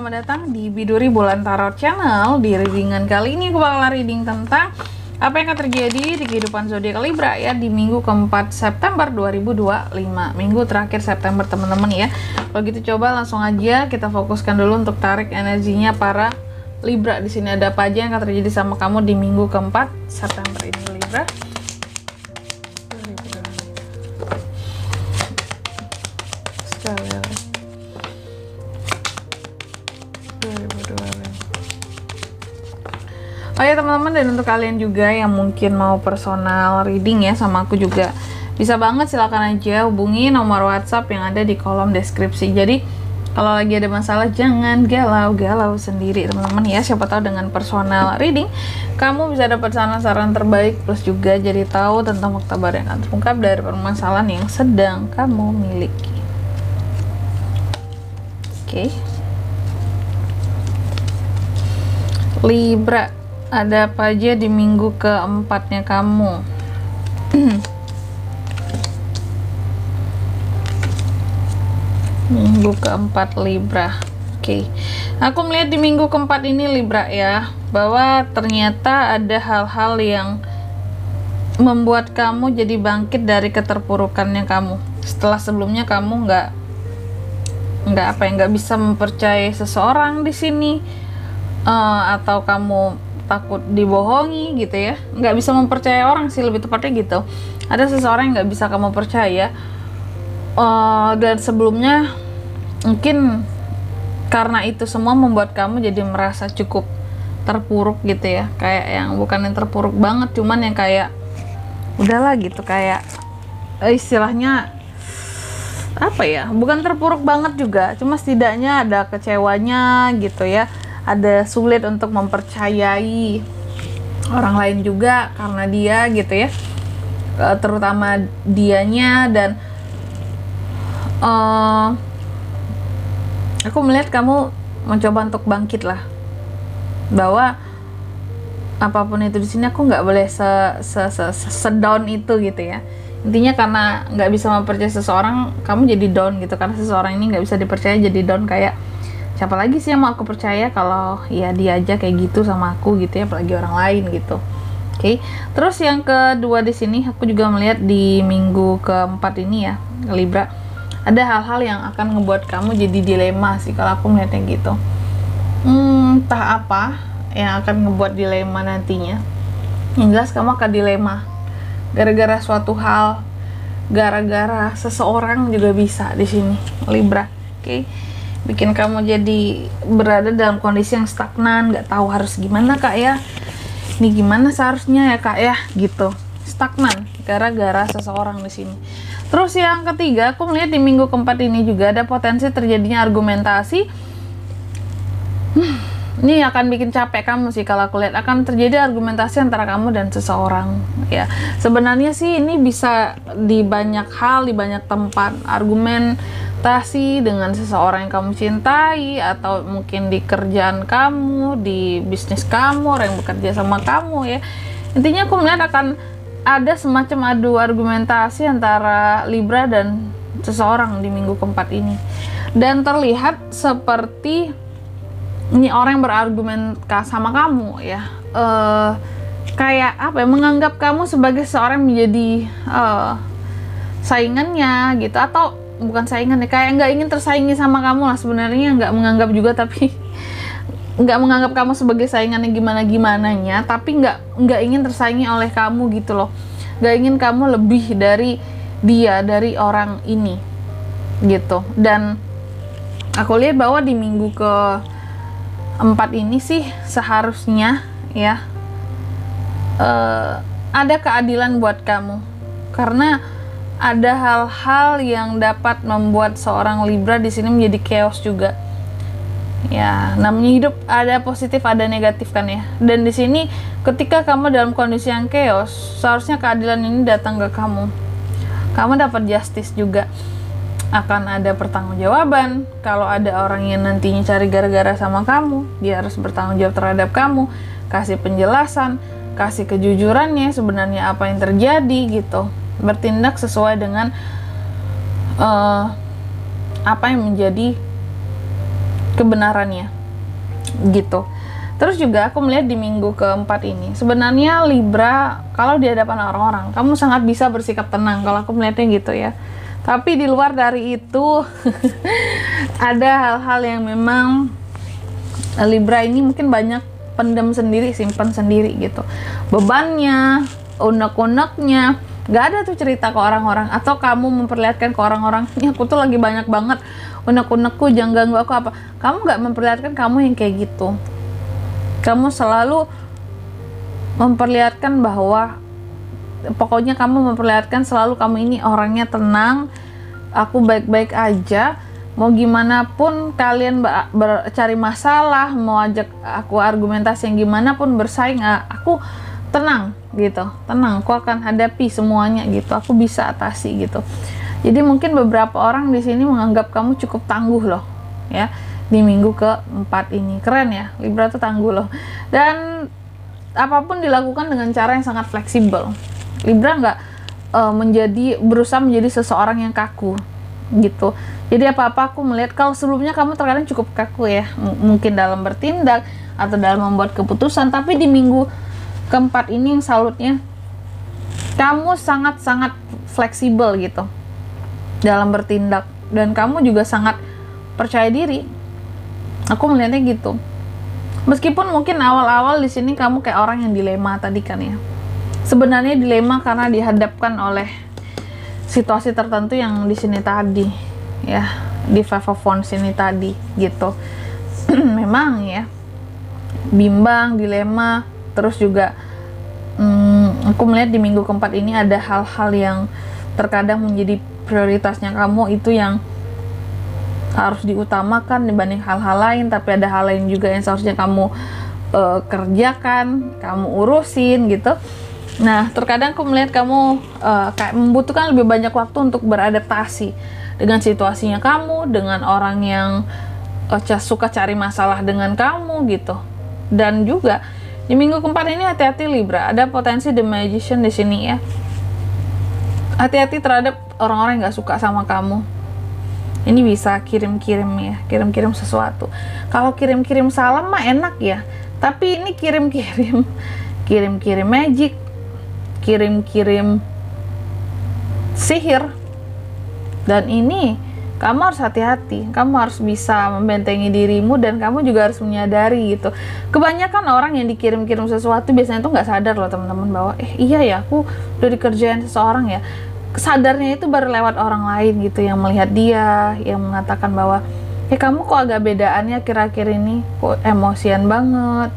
selamat datang di Biduri Bulan Tarot Channel. Di readingan kali ini aku bakal reading tentang apa yang akan terjadi di kehidupan zodiak Libra ya di minggu keempat September 2025, minggu terakhir September teman-teman ya. Kalau gitu coba langsung aja kita fokuskan dulu untuk tarik energinya para Libra. Di sini ada apa aja yang akan terjadi sama kamu di minggu keempat September ini Libra. Oh ya teman-teman, dan untuk kalian juga yang mungkin mau personal reading ya sama aku juga bisa banget, silakan aja hubungi nomor WhatsApp yang ada di kolom deskripsi. Jadi kalau lagi ada masalah jangan galau-galau sendiri teman-teman ya. Siapa tahu dengan personal reading kamu bisa dapat saran-saran terbaik, plus juga jadi tahu tentang fakta baru yang akan terungkap dari permasalahan yang sedang kamu miliki. Oke. Libra, ada apa aja di minggu keempatnya kamu? Minggu keempat Libra. Oke. Aku melihat di minggu keempat ini Libra ya, bahwa ternyata ada hal-hal yang membuat kamu jadi bangkit dari keterpurukannya kamu. Setelah sebelumnya kamu nggak bisa mempercayai seseorang di sini, atau kamu takut dibohongi gitu ya, nggak bisa mempercayai orang sih lebih tepatnya gitu. Ada seseorang yang nggak bisa kamu percaya, dan sebelumnya mungkin karena itu semua membuat kamu jadi merasa cukup terpuruk gitu ya, kayak yang bukan yang terpuruk banget, cuman yang kayak udahlah gitu, kayak istilahnya apa ya, bukan terpuruk banget juga, cuma setidaknya ada kecewanya gitu ya, ada sulit untuk mempercayai orang lain juga karena dia gitu ya, terutama dianya. Dan aku melihat kamu mencoba untuk bangkit lah, bahwa apapun itu di sini aku nggak boleh sedown itu gitu ya. Intinya karena nggak bisa mempercayai seseorang kamu jadi down gitu, karena seseorang ini nggak bisa dipercaya jadi down, kayak siapa lagi sih yang mau aku percaya kalau ya dia aja kayak gitu sama aku gitu ya, apalagi orang lain gitu. Oke. Terus yang kedua di sini aku juga melihat di minggu keempat ini ya Libra, ada hal-hal yang akan ngebuat kamu jadi dilema sih kalau aku melihatnya gitu. Entah apa yang akan ngebuat dilema nantinya. Yang jelas kamu akan dilema gara-gara suatu hal, gara-gara seseorang juga bisa di sini Libra. Oke. Bikin kamu jadi berada dalam kondisi yang stagnan, nggak tahu harus gimana kak ya, ini gimana seharusnya ya kak ya gitu, stagnan gara-gara seseorang di sini. Terus yang ketiga aku melihat di minggu keempat ini juga ada potensi terjadinya argumentasi. Ini akan bikin capek kamu sih kalau aku lihat, akan terjadi argumentasi antara kamu dan seseorang ya. Sebenarnya sih ini bisa di banyak hal, di banyak tempat, argumentasi dengan seseorang yang kamu cintai, atau mungkin di kerjaan kamu, di bisnis kamu, orang yang bekerja sama kamu ya. Intinya aku melihat akan ada semacam adu argumentasi antara Libra dan seseorang di minggu keempat ini, dan terlihat seperti ini orang yang berargumen sama kamu ya, kayak apa ya, menganggap kamu sebagai seorang yang menjadi saingannya gitu, atau bukan saingan ya, kayak nggak ingin tersaingi sama kamu lah sebenarnya, nggak menganggap juga, tapi nggak menganggap kamu sebagai saingannya gimana-gimananya, tapi nggak ingin tersaingi oleh kamu gitu loh, nggak ingin kamu lebih dari dia, dari orang ini gitu. Dan aku lihat bahwa di minggu keempat ini sih seharusnya ya ada keadilan buat kamu, karena ada hal-hal yang dapat membuat seorang Libra di sini menjadi chaos juga. Ya, namanya hidup ada positif ada negatif kan ya. Dan di sini ketika kamu dalam kondisi yang chaos, seharusnya keadilan ini datang ke kamu. Kamu dapat justice juga. Akan ada pertanggungjawaban. Kalau ada orang yang nantinya cari gara-gara sama kamu, dia harus bertanggung jawab terhadap kamu, kasih penjelasan, kasih kejujurannya sebenarnya apa yang terjadi gitu, bertindak sesuai dengan apa yang menjadi kebenarannya gitu. Terus juga aku melihat di minggu keempat ini, sebenarnya Libra kalau di hadapan orang-orang, kamu sangat bisa bersikap tenang kalau aku melihatnya gitu ya. Tapi di luar dari itu, ada hal-hal yang memang Libra ini mungkin banyak pendem sendiri, simpan sendiri gitu. Bebannya, unek-uneknya, gak ada tuh cerita ke orang-orang. Atau kamu memperlihatkan ke orang-orang, ini aku tuh lagi banyak banget unek-unekku, jangan ganggu aku apa. Kamu gak memperlihatkan kamu yang kayak gitu. Kamu selalu memperlihatkan bahwa pokoknya kamu memperlihatkan selalu kamu ini orangnya tenang, aku baik-baik aja, mau gimana pun kalian cari masalah, mau ajak aku argumentasi yang gimana pun bersaing, aku tenang gitu, tenang, aku akan hadapi semuanya gitu, aku bisa atasi gitu. Jadi mungkin beberapa orang di sini menganggap kamu cukup tangguh loh ya di minggu keempat ini. Keren ya, Libra tuh tangguh loh, dan apapun dilakukan dengan cara yang sangat fleksibel. Libra nggak berusaha menjadi seseorang yang kaku gitu. Jadi apa-apa aku melihat, kalau sebelumnya kamu terkadang cukup kaku ya, mungkin dalam bertindak atau dalam membuat keputusan, tapi di minggu keempat ini yang salutnya, kamu sangat-sangat fleksibel gitu dalam bertindak, dan kamu juga sangat percaya diri. Aku melihatnya gitu. Meskipun mungkin awal-awal di sini kamu kayak orang yang dilema tadi kan ya. Sebenarnya dilema karena dihadapkan oleh situasi tertentu yang di sini tadi ya, di Five of Wands ini tadi gitu. Memang ya, bimbang, dilema, terus juga aku melihat di minggu keempat ini ada hal-hal yang terkadang menjadi prioritasnya kamu itu yang harus diutamakan dibanding hal-hal lain, tapi ada hal lain juga yang seharusnya kamu kerjakan, kamu urusin gitu. Nah, terkadang aku melihat kamu kayak membutuhkan lebih banyak waktu untuk beradaptasi dengan situasinya kamu, dengan orang yang suka cari masalah dengan kamu gitu. Dan juga di minggu keempat ini hati-hati Libra, ada potensi The Magician di sini ya. Hati-hati terhadap orang-orang yang gak suka sama kamu. Ini bisa kirim-kirim ya, kirim-kirim sesuatu. Kalau kirim-kirim salam mah enak ya, tapi ini kirim-kirim magic, kirim-kirim sihir, dan ini kamu harus hati-hati. Kamu harus bisa membentengi dirimu, dan kamu juga harus menyadari gitu. Kebanyakan orang yang dikirim-kirim sesuatu biasanya tuh nggak sadar loh teman-teman, bahwa iya ya, aku udah dikerjain seseorang ya. Sadarnya itu baru lewat orang lain gitu, yang melihat dia, yang mengatakan bahwa kamu kok agak bedaan ya akhir-akhir ini, kok emosian banget,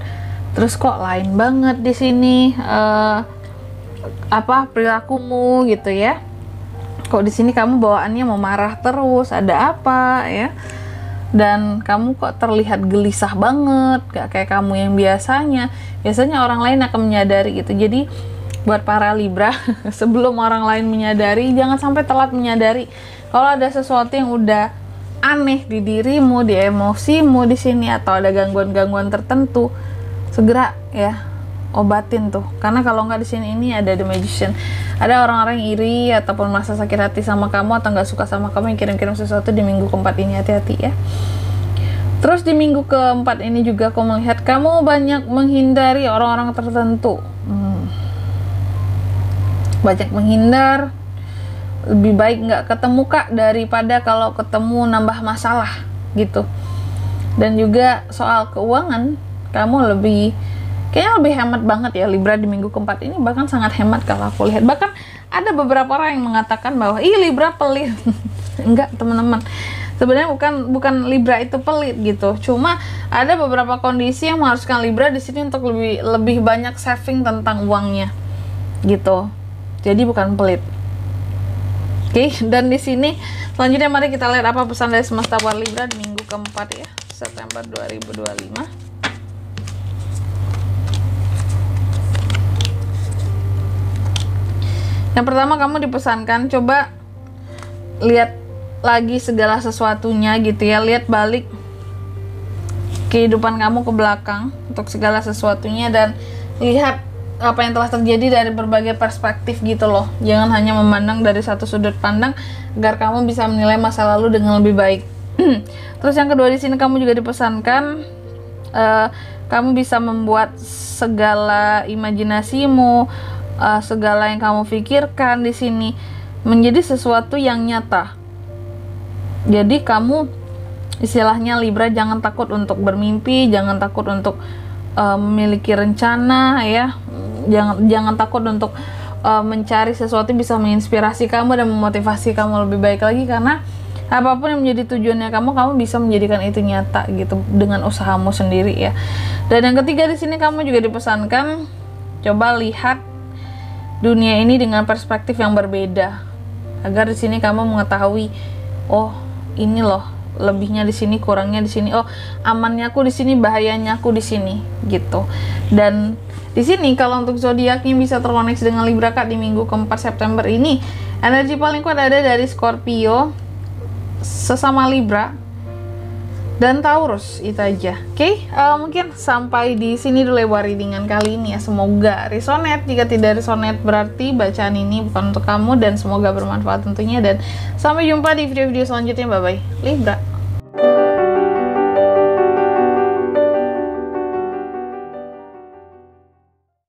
terus kok lain banget di sini perilakumu gitu ya, kok di sini kamu bawaannya mau marah terus, ada apa ya, dan kamu kok terlihat gelisah banget, gak kayak kamu yang biasanya orang lain akan menyadari gitu. Jadi buat para Libra, sebelum orang lain menyadari, jangan sampai telat menyadari kalau ada sesuatu yang udah aneh di dirimu, di emosimu di sini, atau ada gangguan-gangguan tertentu. Segera ya obatin tuh, karena kalau nggak di sini ini ada The Magician, ada orang-orang iri ataupun merasa sakit hati sama kamu atau nggak suka sama kamu yang kirim-kirim sesuatu di minggu keempat ini. Hati-hati ya. Terus di minggu keempat ini juga aku melihat kamu banyak menghindari orang-orang tertentu. Banyak menghindar, lebih baik nggak ketemu kak, daripada kalau ketemu nambah masalah gitu. Dan juga soal keuangan, kamu kayaknya lebih hemat banget ya Libra di minggu keempat ini, bahkan sangat hemat kalau aku lihat. Bahkan ada beberapa orang yang mengatakan bahwa Libra pelit. Enggak teman-teman, sebenarnya bukan Libra itu pelit gitu, cuma ada beberapa kondisi yang mengharuskan Libra di sini untuk lebih banyak saving tentang uangnya gitu. Jadi bukan pelit. Oke, dan di sini selanjutnya mari kita lihat apa pesan dari semesta buat Libra di minggu keempat ya, September 2025. Yang pertama, kamu dipesankan coba lihat lagi segala sesuatunya gitu ya, lihat balik kehidupan kamu ke belakang untuk segala sesuatunya, dan lihat apa yang telah terjadi dari berbagai perspektif gitu loh. Jangan hanya memandang dari satu sudut pandang, agar kamu bisa menilai masa lalu dengan lebih baik. Terus yang kedua, di sini kamu juga dipesankan Kamu bisa membuat segala imajinasimu, segala yang kamu pikirkan di sini menjadi sesuatu yang nyata. Jadi kamu, istilahnya Libra, jangan takut untuk bermimpi, jangan takut untuk memiliki rencana ya. Jangan takut untuk mencari sesuatu yang bisa menginspirasi kamu dan memotivasi kamu lebih baik lagi, karena apapun yang menjadi tujuannya kamu bisa menjadikan itu nyata gitu dengan usahamu sendiri ya. Dan yang ketiga di sini kamu juga dipesankan, coba lihat dunia ini dengan perspektif yang berbeda, agar di sini kamu mengetahui, oh ini loh lebihnya di sini, kurangnya di sini, oh amannya aku di sini, bahayanya aku di sini gitu. Dan di sini kalau untuk zodiaknya bisa terkoneksi dengan Libra Kak di minggu keempat September ini, energi paling kuat ada dari Scorpio, sesama Libra, dan Taurus. Itu aja. Oke, mungkin sampai di sini dulu ya readingan kali ini ya. Semoga resonate. Jika tidak resonate berarti bacaan ini bukan untuk kamu, dan semoga bermanfaat tentunya. Dan sampai jumpa di video-video selanjutnya. Bye bye Libra.